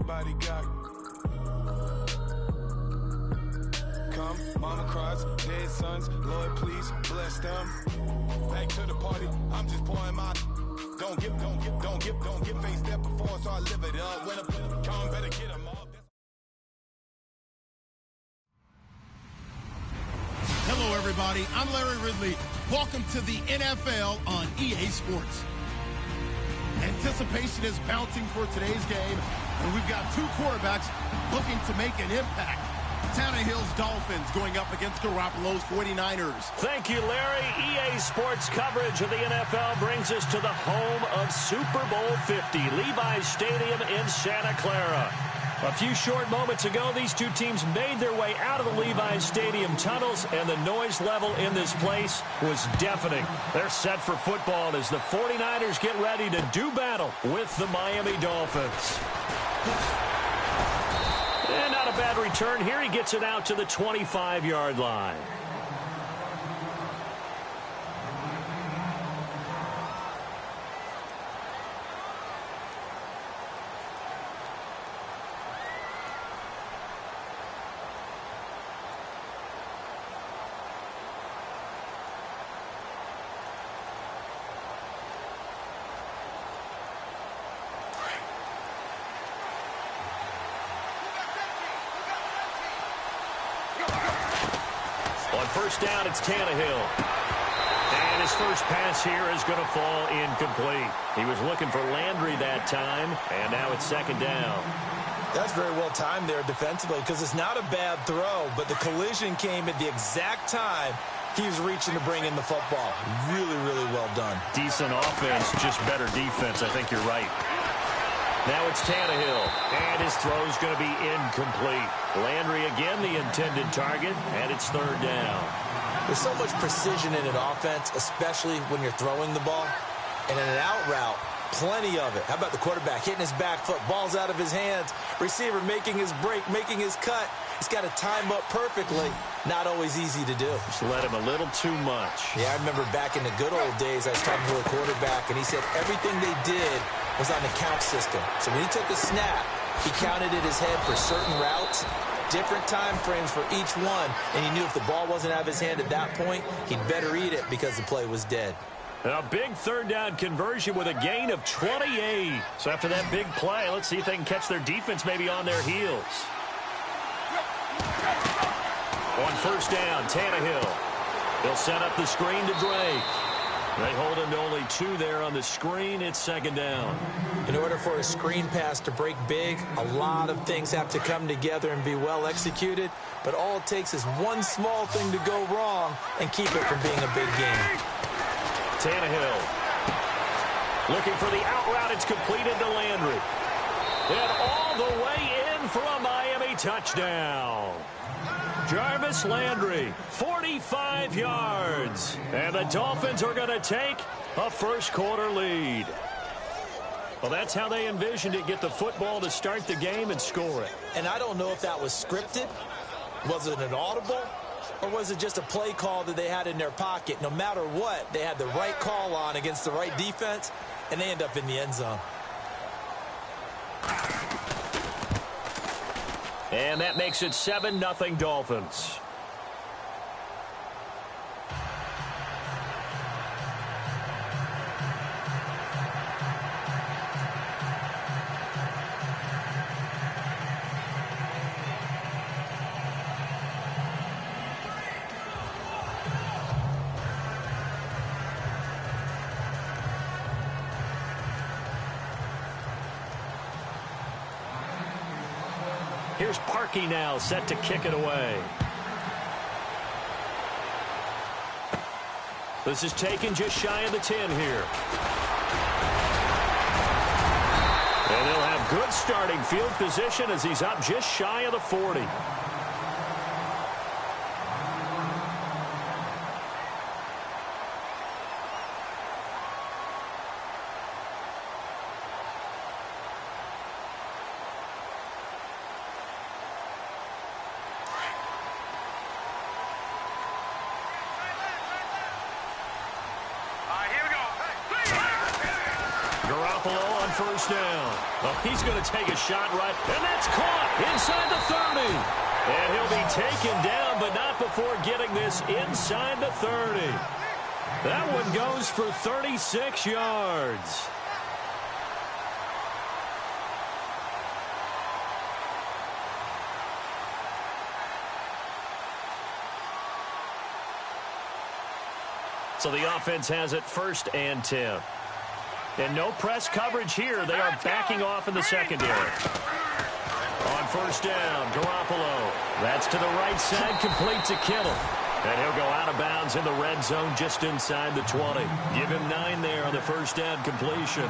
everybody got. Come, mama cries, dead sons, Lord please bless them. Back to the party, I'm just pouring my. Don't get face that before, so I live it up. When a come, better get them up. Hello, everybody. I'm Larry Ridley. Welcome to the NFL on EA Sports. Anticipation is mounting for today's game, and we've got two quarterbacks looking to make an impact. Tannehill's Dolphins going up against Garoppolo's 49ers. Thank you, Larry. EA Sports coverage of the NFL brings us to the home of Super Bowl 50, Levi's Stadium in Santa Clara. A few short moments ago, these two teams made their way out of the Levi's Stadium tunnels, and the noise level in this place was deafening. They're set for football as the 49ers get ready to do battle with the Miami Dolphins. And not a bad return here. He gets it out to the 25-yard line. On first down, it's Tannehill. And his first pass here is going to fall incomplete. He was looking for Landry that time, and now it's second down. That's very well timed there defensively because it's not a bad throw, but the collision came at the exact time he was reaching to bring in the football. Really, really well done. Decent offense, just better defense. I think you're right. Now it's Tannehill, and his throw's going to be incomplete. Landry again the intended target, and it's third down. There's so much precision in an offense, especially when you're throwing the ball. And in an out route, plenty of it. How about the quarterback hitting his back foot, ball's out of his hands, receiver making his break, making his cut. He's got to time up perfectly. Not always easy to do. Just let him a little too much. Yeah, I remember back in the good old days, I was talking to a quarterback, and he said everything they did was on the count system. So when he took a snap, he counted in his head for certain routes, different time frames for each one, and he knew if the ball wasn't out of his hand at that point, he'd better eat it because the play was dead. A big third down conversion with a gain of 28. So after that big play, let's see if they can catch their defense maybe on their heels. On first down, Tannehill. He'll set up the screen to Drake. They hold him to only 2 there on the screen. It's second down. In order for a screen pass to break big, a lot of things have to come together and be well executed. But all it takes is one small thing to go wrong and keep it from being a big game. Tannehill looking for the out route. It's completed to Landry. And all the way in for a Miami touchdown. Jarvis Landry, 45 yards. And the Dolphins are going to take a first-quarter lead. Well, that's how they envisioned it, get the football to start the game and score it. And I don't know if that was scripted. Was it an audible? Or was it just a play call that they had in their pocket? No matter what, they had the right call on against the right defense, and they end up in the end zone. And that makes it 7-0 Dolphins. Here's Parkey now, set to kick it away. This is taken just shy of the 10 here. And they'll have good starting field position as he's up just shy of the 40. first down. Oh, he's going to take a shot right, and that's caught inside the 30. And he'll be taken down, but not before getting this inside the 30. That one goes for 36 yards. So the offense has it 1st and 10. And no press coverage here. They are backing off in the secondary. On 1st down, Garoppolo. That's to the right side, complete to Kittle. And he'll go out of bounds in the red zone just inside the 20. Give him 9 there on the 1st down completion.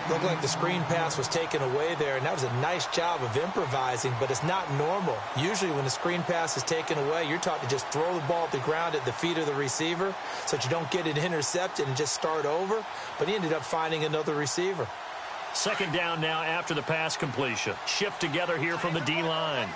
Looked like the screen pass was taken away there, and that was a nice job of improvising, but it's not normal. Usually when the screen pass is taken away, you're taught to just throw the ball at the ground at the feet of the receiver so that you don't get it intercepted and just start over, but he ended up finding another receiver. 2nd down now after the pass completion. Shift together here from the D-line.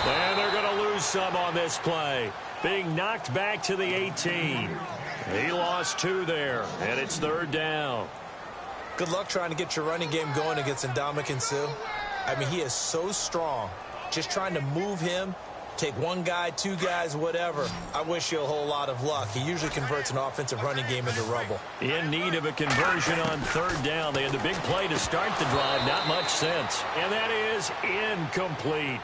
And they're going to lose some on this play. Being knocked back to the 18. He lost 2 there, and it's 3rd down. Good luck trying to get your running game going against Ndamukong Suh. I mean, he is so strong. Just trying to move him, take 1 guy, 2 guys, whatever. I wish you a whole lot of luck. He usually converts an offensive running game into rubble. In need of a conversion on 3rd down. They had the big play to start the drive. Not much sense. And that is incomplete.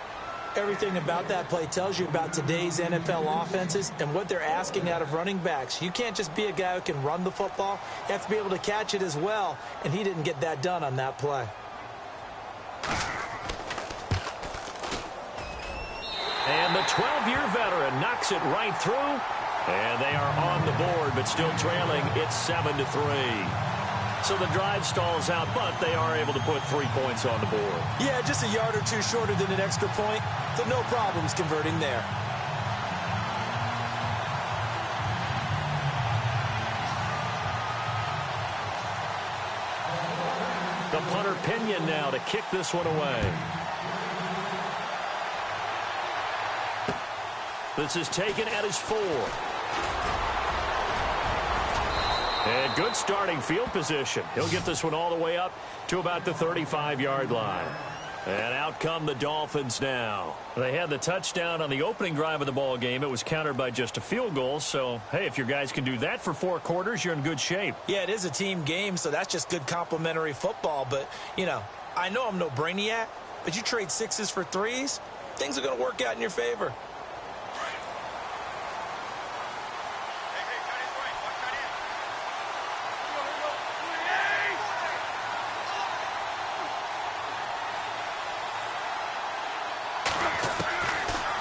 Everything about that play tells you about today's NFL offenses and what they're asking out of running backs. You can't just be a guy who can run the football. You have to be able to catch it as well, and he didn't get that done on that play. And the 12-year veteran knocks it right through, and they are on the board, but still trailing. It's 7-3. So the drive stalls out, but they are able to put 3 points on the board. Yeah, just a yard or 2 shorter than an extra point, so no problems converting there. The punter Pinion now to kick this one away. This is taken at his 4. And good starting field position. He'll get this one all the way up to about the 35-yard line. And out come the Dolphins now. They had the touchdown on the opening drive of the ball game. It was countered by just a field goal. So, hey, if your guys can do that for 4 quarters, you're in good shape. Yeah, it is a team game, so that's just good complimentary football. But, you know, I know I'm no brainiac, but you trade 6s for 3s, things are going to work out in your favor.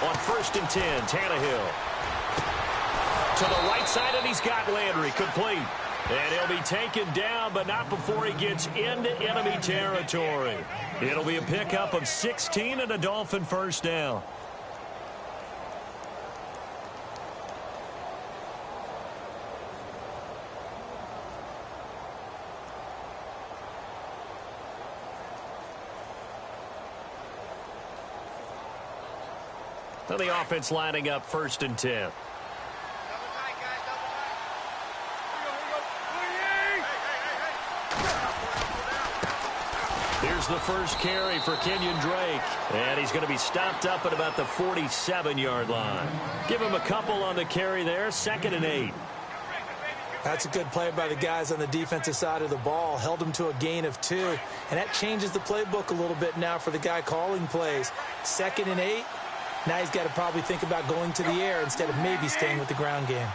On 1st and 10, Tannehill. To the right side, and he's got Landry complete. And he'll be taken down, but not before he gets into enemy territory. It'll be a pickup of 16 and a Dolphin 1st down. So the offense lining up 1st and 10. Here's the first carry for Kenyon Drake. And he's going to be stopped up at about the 47-yard line. Give him a couple on the carry there. 2nd and 8. That's a good play by the guys on the defensive side of the ball. Held him to a gain of 2. And that changes the playbook a little bit now for the guy calling plays. 2nd and 8. Now he's got to probably think about going to the air instead of maybe staying with the ground game.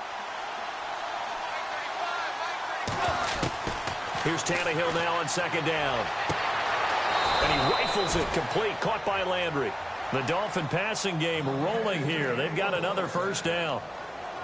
Here's Tannehill now on 2nd down. And he rifles it complete, caught by Landry. The Dolphin passing game rolling here. They've got another 1st down.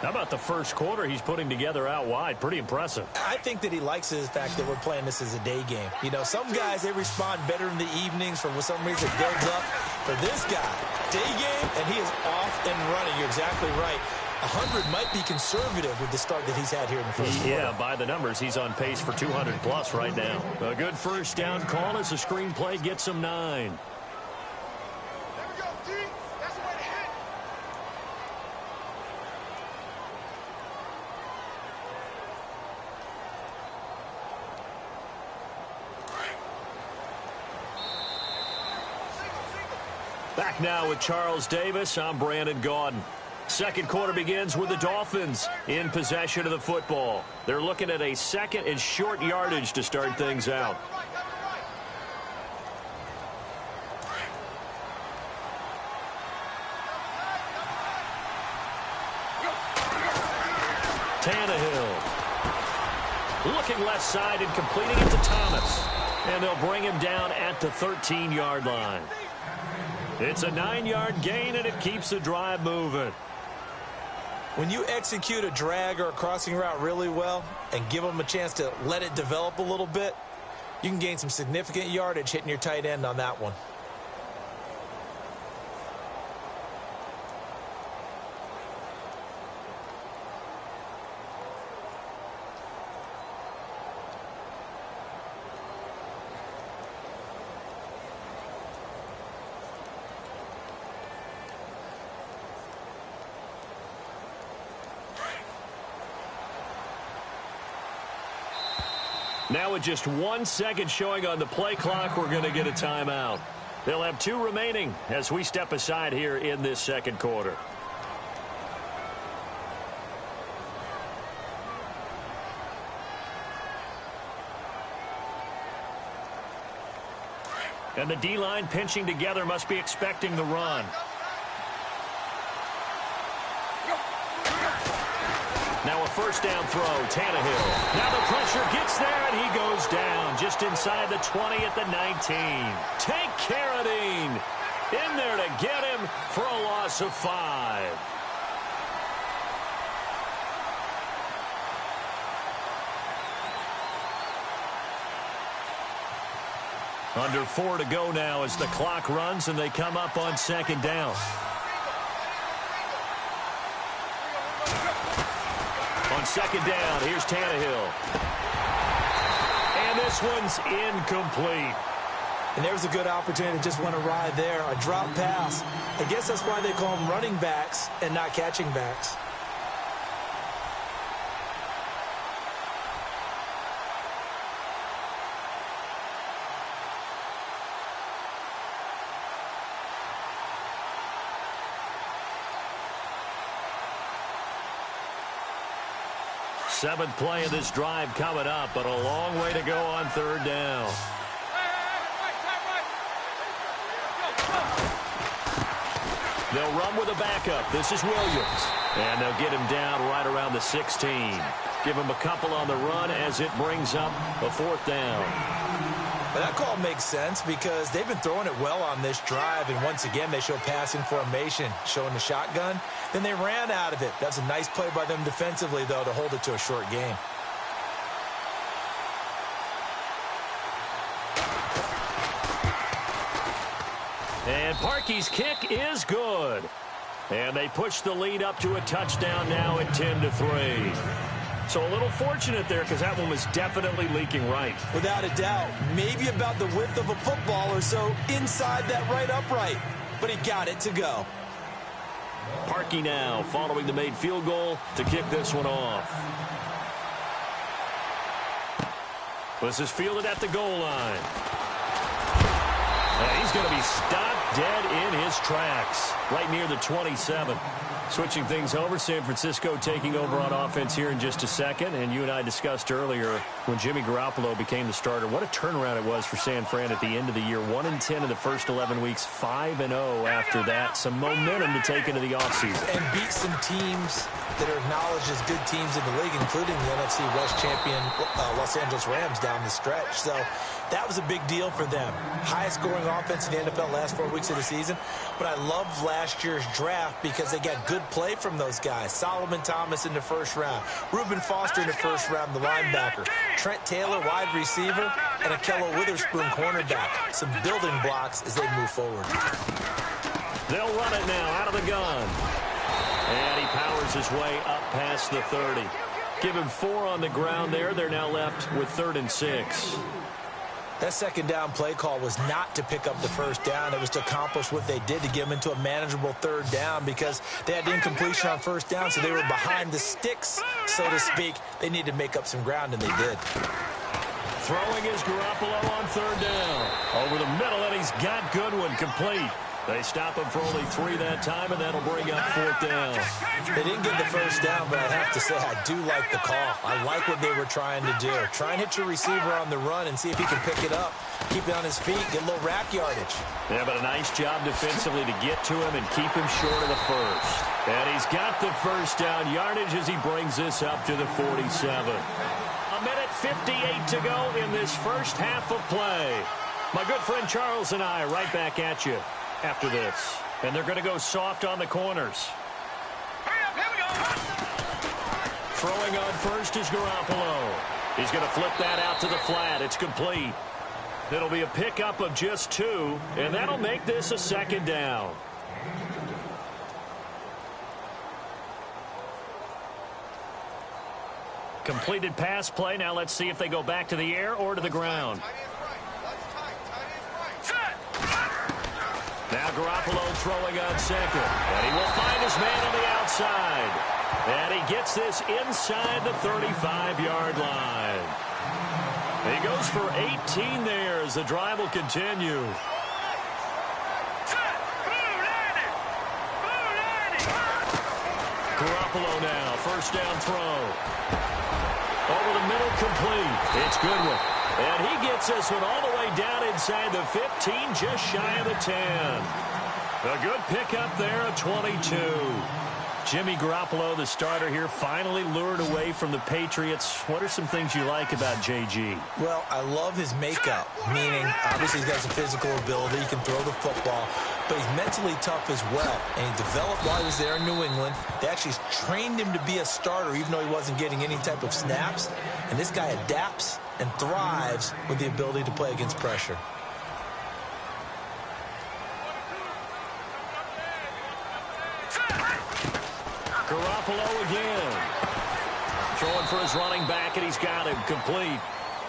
How about the first quarter he's putting together out wide? Pretty impressive. I think that he likes the fact that we're playing this as a day game. You know, some guys, they respond better in the evenings for some reason it builds up. For this guy, day game, and he is off and running. You're exactly right. 100 might be conservative with the start that he's had here in the first quarter. Yeah, by the numbers, he's on pace for 200-plus right now. A good 1st down call as the screenplay gets him 9. Back now with Charles Davis. I'm Brandon Gaudin. Second quarter begins with the Dolphins in possession of the football. They're looking at a second and short yardage to start things out. Tannehill looking left side and completing it to Thomas. And they'll bring him down at the 13-yard line. It's a 9-yard gain, and it keeps the drive moving. When you execute a drag or a crossing route really well and give them a chance to let it develop a little bit, you can gain some significant yardage hitting your tight end on that one. Now with just 1 second showing on the play clock, we're going to get a timeout. They'll have 2 remaining as we step aside here in this second quarter. And the D-line pinching together must be expecting the run. Now a first down throw, Tannehill. Now the pressure gets there, and he goes down just inside the 20 at the 19. Take Carradine in there to get him for a loss of 5. Under 4 to go now as the clock runs, and they come up on second down. On second down, here's Tannehill. And this one's incomplete. And there's a good opportunity to just want to ride there. A drop pass. I guess that's why they call them running backs and not catching backs. Seventh play of this drive coming up, but a long way to go on third down. They'll run with a backup. This is Williams. And they'll get him down right around the 16. Give him a couple on the run as it brings up a fourth down. But that call makes sense because they've been throwing it well on this drive, and once again they show passing formation, showing the shotgun. Then they ran out of it. That's a nice play by them defensively, though, to hold it to a short game. And Parkey's kick is good. And they push the lead up to a touchdown now at 10-3. So a little fortunate there because that one was definitely leaking right. Without a doubt. Maybe about the width of a football or so inside that right upright. But he got it to go. Parkey now following the made field goal to kick this one off. This is fielded at the goal line. And he's going to be stopped dead in his tracks right near the 27. Switching things over, San Francisco taking over on offense here in just a second. And you and I discussed earlier when Jimmy Garoppolo became the starter, what a turnaround it was for San Fran at the end of the year. 1-10 in the first 11 weeks, 5-0 after that. Some momentum to take into the offseason. And beat some teams that are acknowledged as good teams in the league, including the NFC West champion Los Angeles Rams down the stretch. So that was a big deal for them. Highest scoring offense in the NFL last 4 weeks of the season. But I loved last year's draft because they got good play from those guys. Solomon Thomas in the first round. Reuben Foster in the first round, the linebacker. Trent Taylor, wide receiver. And Akello Witherspoon, cornerback. Some building blocks as they move forward. They'll run it now out of the gun. And he powers his way up past the 30. Give him 4 on the ground there. They're now left with 3rd and 6. That second down play call was not to pick up the first down. It was to accomplish what they did, to get them into a manageable 3rd down because they had incompletion on first down, so they were behind the sticks, so to speak. They needed to make up some ground, and they did. Throwing is Garoppolo on 3rd down. Over the middle, and he's got Goodwin complete. They stop him for only 3 that time, and that'll bring up 4th down. They didn't get the first down, but I have to say I do like the call. I like what they were trying to do. Try and hit your receiver on the run and see if he can pick it up, keep it on his feet, get a little rack yardage. Yeah, but a nice job defensively to get to him and keep him short of the first. And he's got the first down yardage as he brings this up to the 47. A minute 58 to go in this first half of play. My good friend Charles and I right back at you after this. And they're going to go soft on the corners. Throwing on first is Garoppolo. He's going to flip that out to the flat. It's complete. It'll be a pickup of just 2, and that'll make this a 2nd down. Completed pass play. Now let's see if they go back to the air or to the ground. Now Garoppolo throwing on second. And he will find his man on the outside. And he gets this inside the 35-yard line. He goes for 18 there as the drive will continue. Garoppolo now, first down throw. Over the middle, complete. It's Goodwin. And he gets this one all the way down inside the 15, just shy of the 10. A good pickup there at 22. Jimmy Garoppolo, the starter here, finally lured away from the Patriots. What are some things you like about JG? Well, I love his makeup, meaning obviously he's got some physical ability. He can throw the football, but he's mentally tough as well. And he developed while he was there in New England. They actually trained him to be a starter, even though he wasn't getting any type of snaps. And this guy adapts and thrives with the ability to play against pressure. Garoppolo again. Throwing for his running back, and he's got him complete.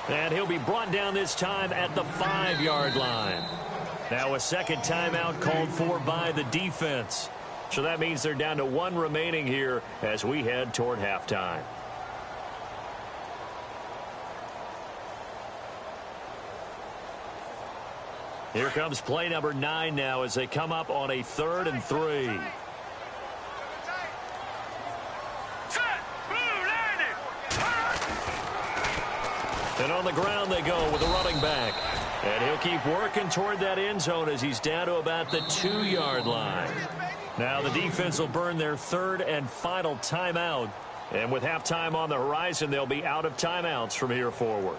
And he'll be brought down this time at the 5-yard line. Now a second timeout called for by the defense. So that means they're down to 1 remaining here as we head toward halftime. Here comes play number 9 now as they come up on a 3rd and 3. And on the ground they go with a running back. And he'll keep working toward that end zone as he's down to about the 2-yard line. Now the defense will burn their 3rd and final timeout. And with halftime on the horizon, they'll be out of timeouts from here forward.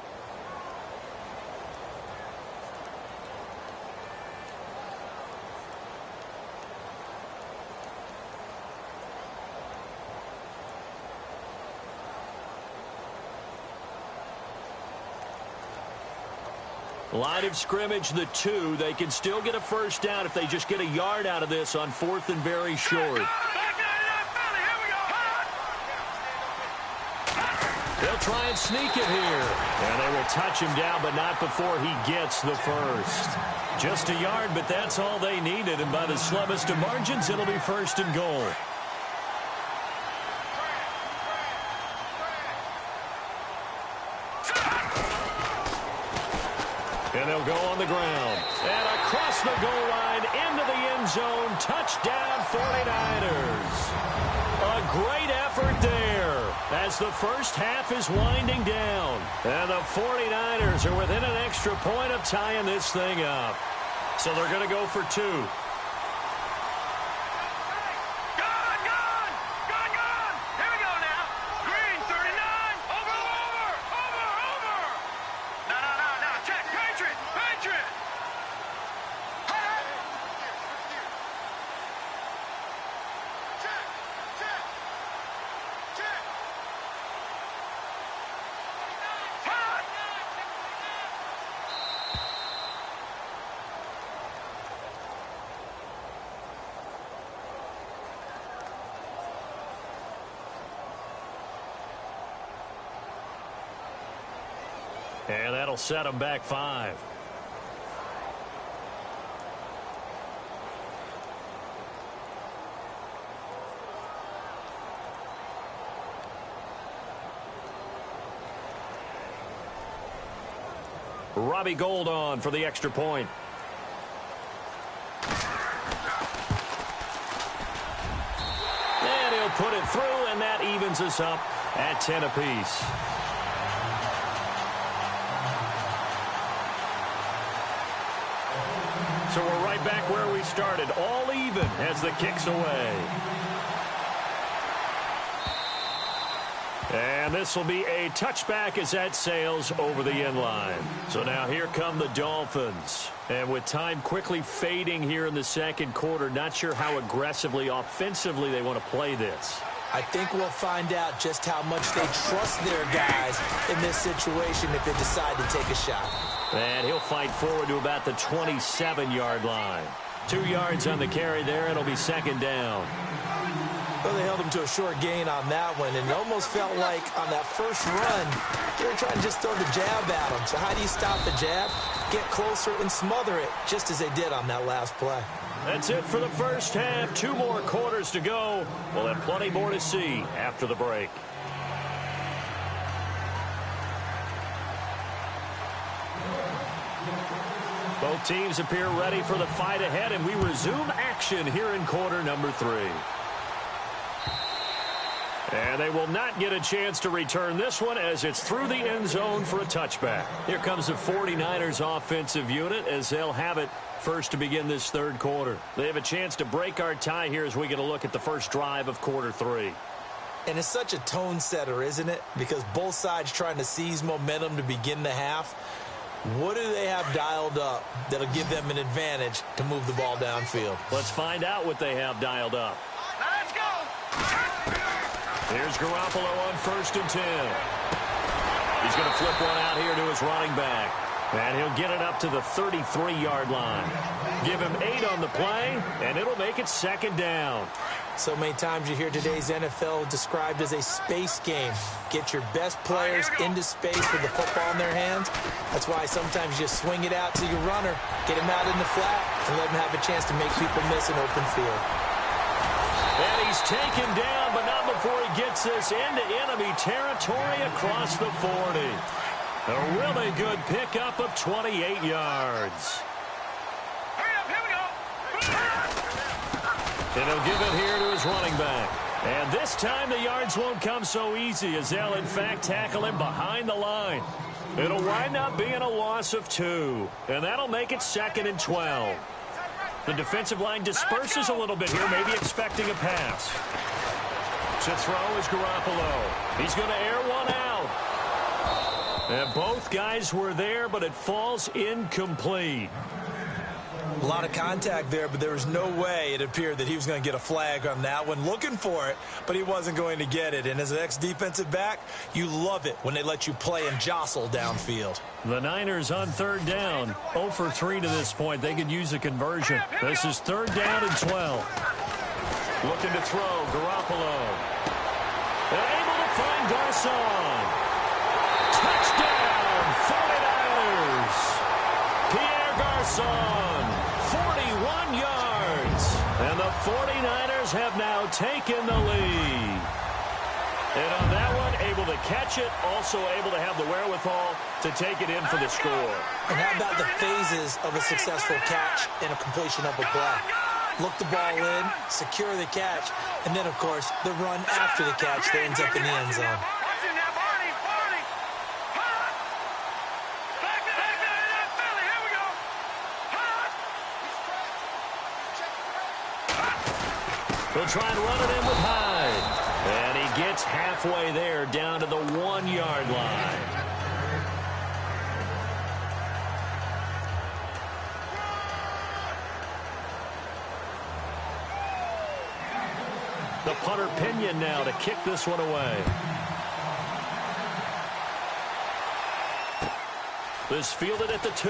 Line of scrimmage, the 2. They can still get a first down if they just get a yard out of this on 4th and very short. They'll try and sneak it here. And they will touch him down, but not before he gets the first. Just a yard, but that's all they needed. And by the slimmest of margins, it'll be 1st and goal. And they'll go on the ground. And across the goal line into the end zone. Touchdown 49ers. A great effort there as the first half is winding down. And the 49ers are within an extra point of tying this thing up. So they're going to go for 2. And that'll set them back 5. Robbie Gould on for the extra point. evens us up at 10 apiece. So we're right back where we started, all even as the kick's away. And this will be a touchback as that sails over the end line. So now here come the Dolphins. And with time quickly fading here in the second quarter, not sure how aggressively, offensively they want to play this. I think we'll find out just how much they trust their guys in this situation if they decide to take a shot. And he'll fight forward to about the 27-yard line. 2 yards on the carry there. It'll be second down. Well, they held him to a short gain on that one, and it almost felt like on that first run, they were trying to just throw the jab at him. So how do you stop the jab? Get closer and smother it, just as they did on that last play. That's it for the first half. 2 more quarters to go. We'll have plenty more to see after the break. Both teams appear ready for the fight ahead, and we resume action here in quarter number 3. And they will not get a chance to return this one as it's through the end zone for a touchback. Here comes the 49ers offensive unit as they'll have it first to begin this third quarter. They have a chance to break our tie here as we get a look at the first drive of quarter 3. And it's such a tone setter, isn't it? Because both sides trying to seize momentum to begin the half. What do they have dialed up that'll give them an advantage to move the ball downfield? Let's find out what they have dialed up. Let's go! Here's Garoppolo on 1st and 10. He's going to flip one out here to his running back. And he'll get it up to the 33-yard line. Give him 8 on the play, and it'll make it second down. So many times you hear today's NFL described as a space game. Get your best players into space with the football in their hands. That's why sometimes you swing it out to your runner, get him out in the flat, and let him have a chance to make people miss an open field. And he's taken down, but not before he gets this into enemy territory across the 40. A really good pickup of 28 yards. Hurry up, here we go! And he'll give it here to his running back. And this time the yards won't come so easy as they'll, in fact, tackle him behind the line. It'll wind up being a loss of 2. And that'll make it second and 12. The defensive line disperses a little bit here, maybe expecting a pass. To throw is Garoppolo. He's going to air one out. And both guys were there, but it falls incomplete. A lot of contact there, but there was no way it appeared that he was going to get a flag on that one. Looking for it, but he wasn't going to get it. And as an ex-defensive back, you love it when they let you play and jostle downfield. The Niners on 3rd down. 0 for 3 to this point. They could use a conversion. This is 3rd down and 12. Looking to throw, Garoppolo. Able to find Garcon. Touchdown, 49ers. Pierre Garcon, 41 yards. And the 49ers have now taken the lead. And on that one, able to catch it, also able to have the wherewithal to take it in for the score. And how about the phases of a successful catch and a completion of a play? Look the ball in, secure the catch, and then, of course, the run after the catch that ends up in the end zone. They'll try and run it in with Hyde. And he gets halfway there down to the 1-yard line. The punter Pinion now to kick this one away. This fielded at the 2.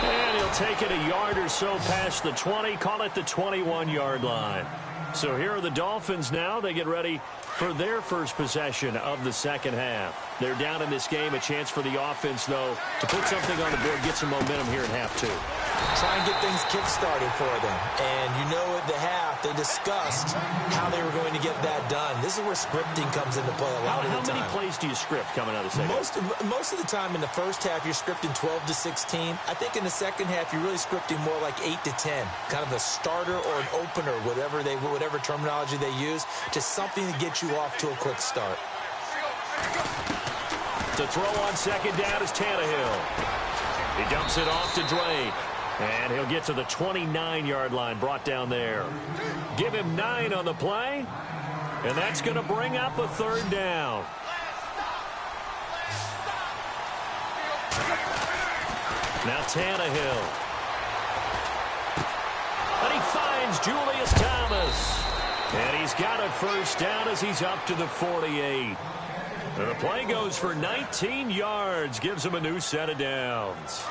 And he'll take it a yard or so past the 20, call it the 21-yard line. So here are the Dolphins now. They get ready for their first possession of the second half. They're down in this game. A chance for the offense, though, to put something on the board, get some momentum here in half 2. try and get things kick-started for them. And you know at the half, they discussed how they were going to get that done. This is where scripting comes into play a lot of the time. How many plays do you script coming out of the second half? Most of the time in the first half, you're scripting 12 to 16. I think in the second half, you're really scripting more like 8 to 10. Kind of a starter or an opener, whatever terminology they use. Just something to get you off to a quick start. To throw on second down is Tannehill. He dumps it off to Drake. And he'll get to the 29-yard line, brought down there. Give him 9 on the play. And that's going to bring up a third down. Now Tannehill. And he finds Julius Thomas. And he's got a first down as he's up to the 48. And the play goes for 19 yards, gives him a new set of downs.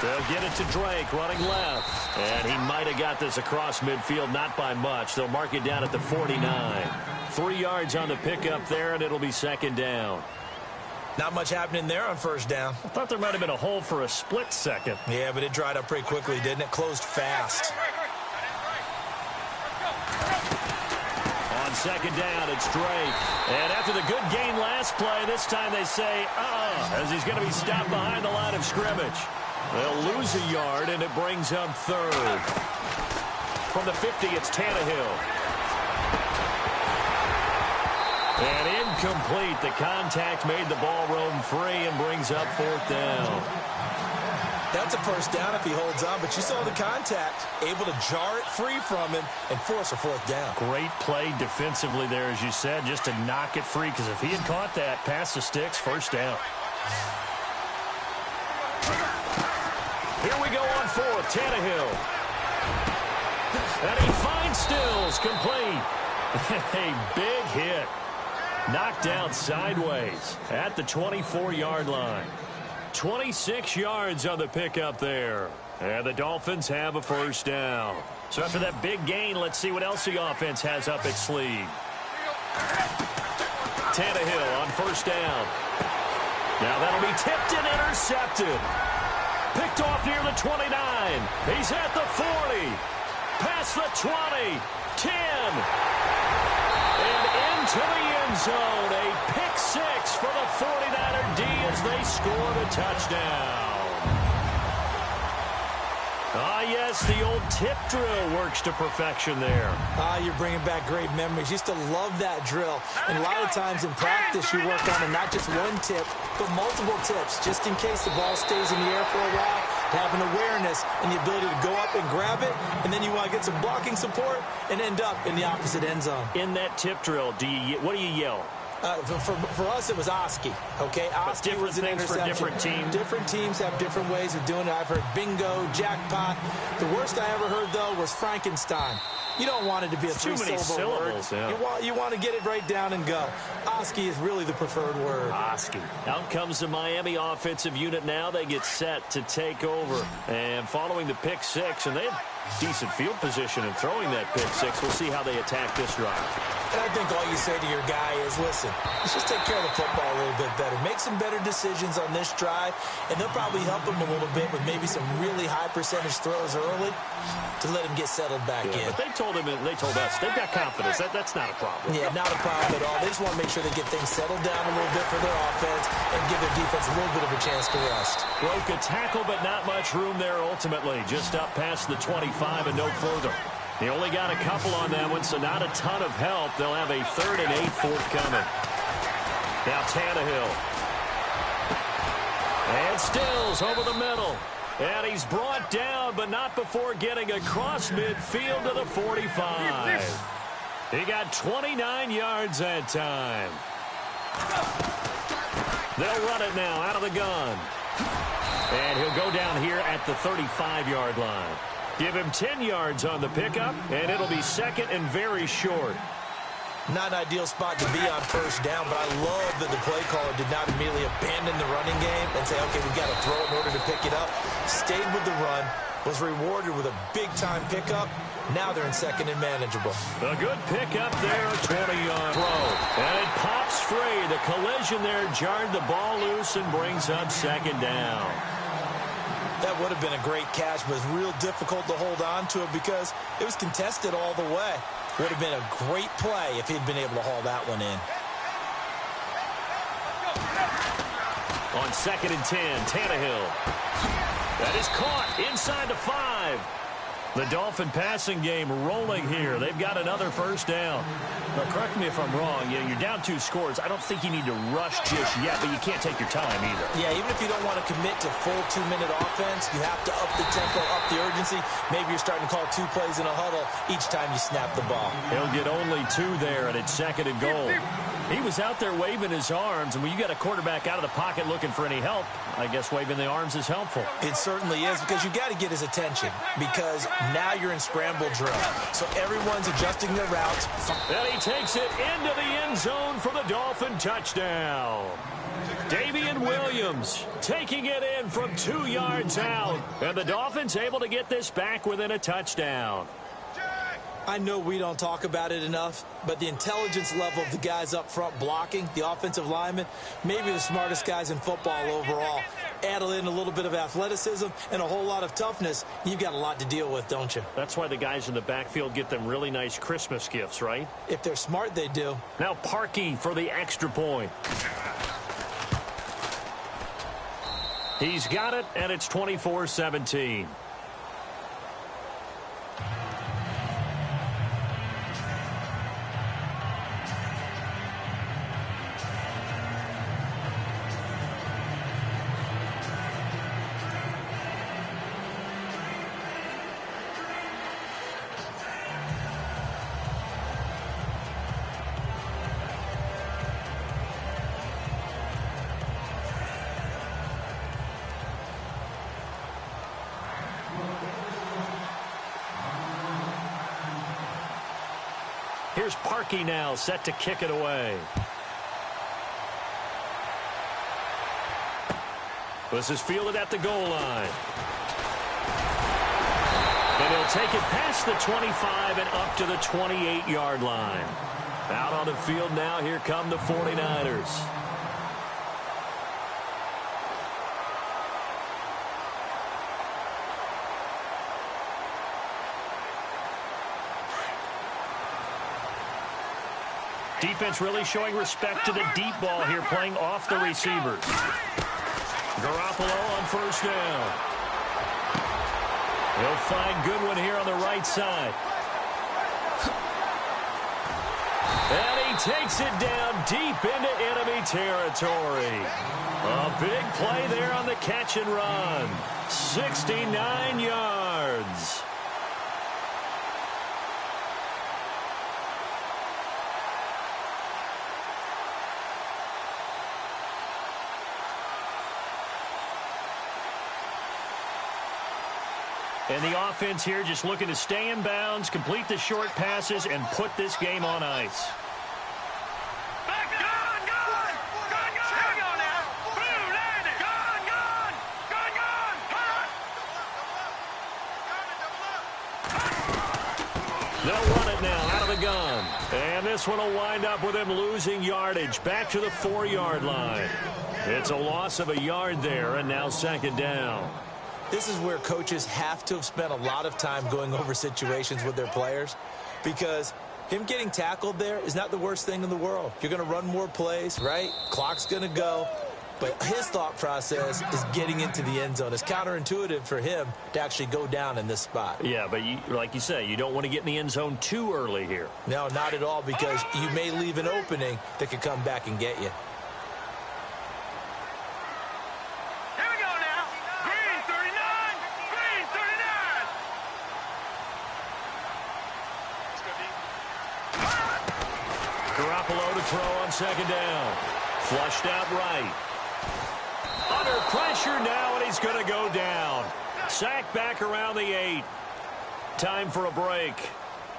They'll get it to Drake, running left. And he might have got this across midfield, not by much. They'll mark it down at the 49. 3 yards on the pickup there, and it'll be second down. Not much happening there on first down. I thought there might have been a hole for a split second. Yeah, but it dried up pretty quickly, didn't it? Closed fast. On second down, it's Drake. And after the good gain last play, this time they say, as he's going to be stopped behind the line of scrimmage. They'll lose a yard, and it brings up third. From the 50, it's Tannehill. And incomplete. The contact made the ball roam free and brings up fourth down. That's a first down if he holds on, but you saw the contact. Able to jar it free from him and force a fourth down. Great play defensively there, as you said, just to knock it free, because if he had caught that, pass the sticks, first down. Here we go on fourth, Tannehill. And he finds Stills, complete. A big hit. Knocked down sideways at the 24-yard line. 26 yards on the pickup there. And the Dolphins have a first down. So after that big gain, let's see what else the offense has up its sleeve. Tannehill on first down. Now that'll be tipped and intercepted. Picked off near the 29. He's at the 40. Past the 20. 10. And into the end zone. A pick six for the 49er D as they score the touchdown. Yes, the old tip drill works to perfection there. You're bringing back great memories. Used to love that drill. And a lot of times in practice, you work on it, not just one tip, but multiple tips, just in case the ball stays in the air for a while. Have an awareness and the ability to go up and grab it, and then you want to get some blocking support and end up in the opposite end zone. In that tip drill, what do you yell? For us, it was Oski. Okay, Oski was an interception. For different teams. Different teams have different ways of doing it. I've heard bingo, jackpot. The worst I ever heard, though, was Frankenstein. You don't want it to be a three-syllable word. Yeah. You want to get it right down and go. Oski is really the preferred word. Oski. Out comes the Miami offensive unit now. They get set to take over. And following the pick six, and they have decent field position in throwing that pick six. We'll see how they attack this drive. And I think all you say to your guy is, listen, let's just take care of the football a little bit better. Make some better decisions on this drive, and they'll probably help him a little bit with maybe some really high percentage throws early to let him get settled back in. But they told us, they've got confidence. That's not a problem. Yeah, not a problem at all. They just want to make sure they get things settled down a little bit for their offense and give their defense a little bit of a chance to rest. Broke a tackle, but not much room there ultimately. Just up past the 25 and no further. He only got a couple on that one, so not a ton of help. They'll have a 3rd and 8 forthcoming. Now Tannehill. And Stills over the middle. And he's brought down, but not before getting across midfield to the 45. He got 29 yards that time. They'll run it now out of the gun. And he'll go down here at the 35-yard line. Give him 10 yards on the pickup, and it'll be 2nd and very short. Not an ideal spot to be on first down, but I love that the play caller did not immediately abandon the running game and say, okay, we've got to throw in order to pick it up. Stayed with the run, was rewarded with a big-time pickup, Now they're in second and manageable. A good pick up there, a 20-yard throw. And it pops free. The collision there jarred the ball loose and brings up second down. That would have been a great catch, but it's real difficult to hold on to it because it was contested all the way. Would have been a great play if he'd been able to haul that one in. On 2nd and 10, Tannehill. That is caught inside the 5. The Dolphin passing game rolling here. They've got another first down. Now, correct me if I'm wrong. Yeah, you're down 2 scores. I don't think you need to rush just yet, but you can't take your time either. Yeah, even if you don't want to commit to full 2-minute offense, you have to up the tempo, up the urgency. Maybe you're starting to call 2 plays in a huddle each time you snap the ball. He'll get only 2 there, and it's 2nd and goal. He was out there waving his arms, and when you got a quarterback out of the pocket looking for any help, I guess waving the arms is helpful. It certainly is, because you got to get his attention, because now you're in scramble drill. So everyone's adjusting their routes. And he takes it into the end zone for the Dolphin touchdown. Damian Williams taking it in from 2 yards out. And the Dolphins able to get this back within a touchdown. I know we don't talk about it enough, but the intelligence level of the guys up front blocking, the offensive linemen, maybe the smartest guys in football overall. Add in a little bit of athleticism and a whole lot of toughness, you've got a lot to deal with, don't you? That's why the guys in the backfield get them really nice Christmas gifts, right? If they're smart, they do. Now Parkey for the extra point. He's got it, and it's 24-17. Here's Parkey now, set to kick it away. This is fielded at the goal line. And he'll take it past the 25 and up to the 28-yard line. Out on the field now, here come the 49ers. Defense really showing respect to the deep ball here, playing off the receivers. Garoppolo on first down. He'll find Goodwin here on the right side. And he takes it down deep into enemy territory. A big play there on the catch and run. 69 yards. And the offense here just looking to stay in bounds, complete the short passes, and put this game on ice. They'll run it now out of the gun. And this one will wind up with him losing yardage back to the 4-yard line. It's a loss of a yard there, and now second down. This is where coaches have to have spent a lot of time going over situations with their players, because him getting tackled there is not the worst thing in the world. You're going to run more plays, right? Clock's going to go. But his thought process is getting into the end zone. It's counterintuitive for him to actually go down in this spot. Yeah, but like you say, you don't want to get in the end zone too early here. No, not at all, because you may leave an opening that could come back and get you. Here we go now. Green 39. Green 39. Garoppolo to throw on second down. Flushed out right. Under pressure now, and he's going to go down. Sacked back around the 8. Time for a break.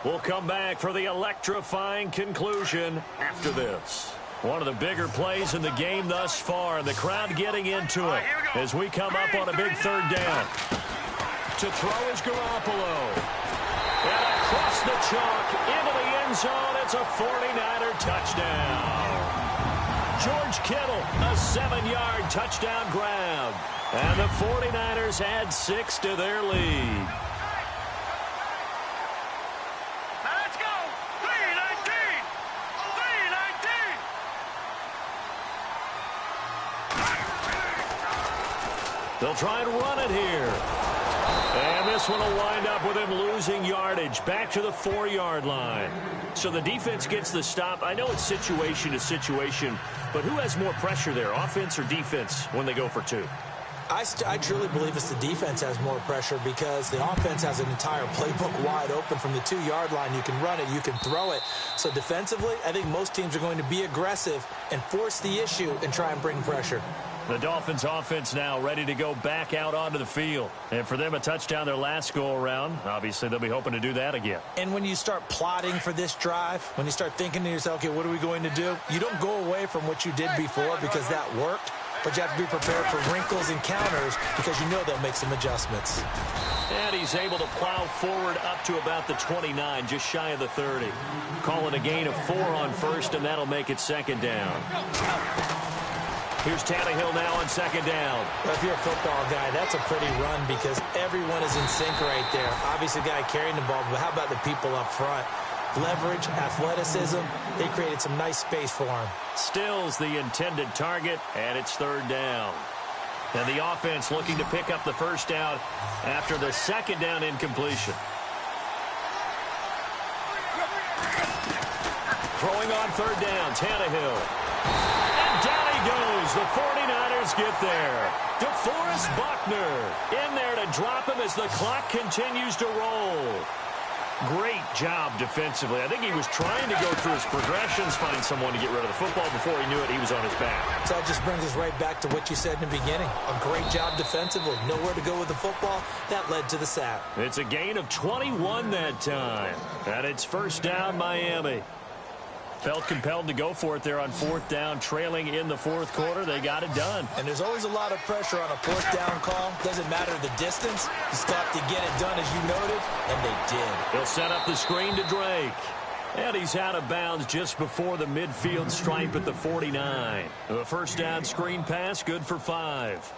We'll come back for the electrifying conclusion after this. One of the bigger plays in the game thus far, and the crowd getting into it as we come up on a big third down. To throw is Garoppolo. And a across the chalk, into the end zone. It's a 49er touchdown. George Kittle, a 7-yard touchdown grab. And the 49ers add 6 to their lead. Let's go. 3-19. 3-19. They'll try and run it here. And this one will wind up with him losing yardage back to the 4-yard line. So the defense gets the stop. I know it's situation to situation, but who has more pressure there, offense or defense, when they go for 2? I truly believe it's the defense has more pressure because the offense has an entire playbook wide open from the 2-yard line. You can run it, you can throw it. So defensively, I think most teams are going to be aggressive and force the issue and try and bring pressure. The Dolphins offense now ready to go back out onto the field. And for them, a touchdown their last go-around. Obviously, they'll be hoping to do that again. And when you start plotting for this drive, when you start thinking to yourself, okay, what are we going to do? You don't go away from what you did before because that worked. But you have to be prepared for wrinkles and counters because you know they'll make some adjustments. And he's able to plow forward up to about the 29, just shy of the 30. Calling a gain of 4 on first, and that'll make it 2nd down. Here's Tannehill now on 2nd down. Well, if you're a football guy, that's a pretty run because everyone is in sync right there. Obviously, the guy carrying the ball, but how about the people up front? Leverage, athleticism, they created some nice space for him. Stills the intended target, and it's 3rd down. And the offense looking to pick up the 1st down after the 2nd down incompletion. Throwing on 3rd down, Tannehill. And down he goes. The 49ers get there. DeForest Buckner in there to drop him as the clock continues to roll. Great job defensively. I think he was trying to go through his progressions, find someone to get rid of the football. Before he knew it, he was on his back. So that just brings us right back to what you said in the beginning. A great job defensively. Nowhere to go with the football. That led to the sack. It's a gain of 21 that time. And it's 1st down, Miami. Felt compelled to go for it there on 4th down, trailing in the 4th quarter. They got it done. And there's always a lot of pressure on a 4th down call. Doesn't matter the distance. You still have to get it done, as you noted, and they did. He'll set up the screen to Drake. And he's out of bounds just before the midfield stripe at the 49. The 1st down screen pass, good for 5.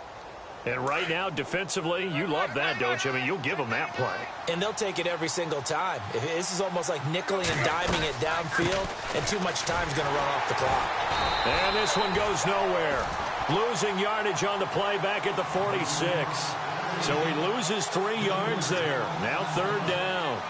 And right now, defensively, you love that, don't you? I mean, you'll give them that play. And they'll take it every single time. This is almost like nickeling and diming it downfield, and too much time's going to run off the clock. And this one goes nowhere. Losing yardage on the play back at the 46. So he loses 3 yards there. Now 3rd down.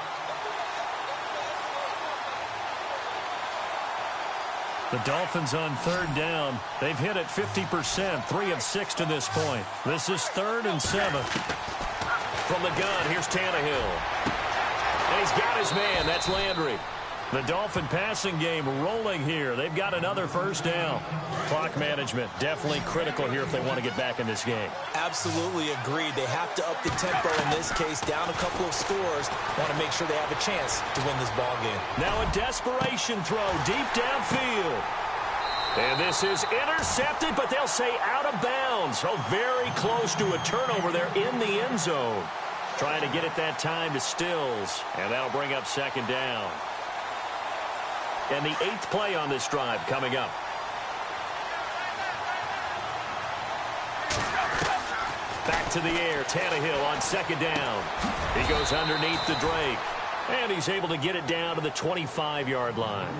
The Dolphins on 3rd down. They've hit it 50%, 3 of 6 to this point. This is 3rd and 7. From the gun, here's Tannehill. And he's got his man. That's Landry. The Dolphin passing game rolling here. They've got another 1st down. Clock management definitely critical here if they want to get back in this game. Absolutely agreed. They have to up the tempo in this case, down a couple of scores. Want to make sure they have a chance to win this ball game. Now a desperation throw deep downfield. And this is intercepted, but they'll say out of bounds. So very close to a turnover there in the end zone. Trying to get it that time to Stills. And that'll bring up 2nd down. And the 8th play on this drive coming up. Back to the air. Tannehill on 2nd down. He goes underneath to Drake. And he's able to get it down to the 25-yard line.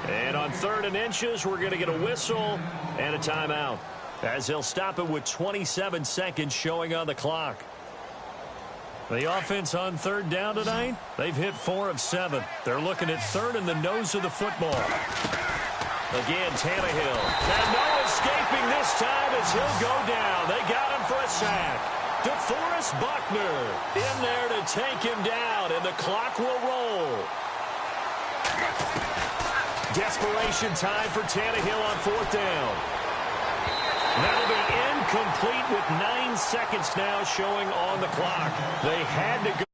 And on 3rd and inches, we're going to get a whistle and a timeout, as they'll stop it with 27 seconds showing on the clock. The offense on 3rd down tonight, they've hit 4 of 7. They're looking at 3rd in the nose of the football. Again, Tannehill. And no escaping this time as he'll go down. They got him for a sack. DeForest Buckner in there to take him down, and the clock will roll. Desperation time for Tannehill on 4th down. That'll be incomplete with 9 seconds now showing on the clock. They had to go.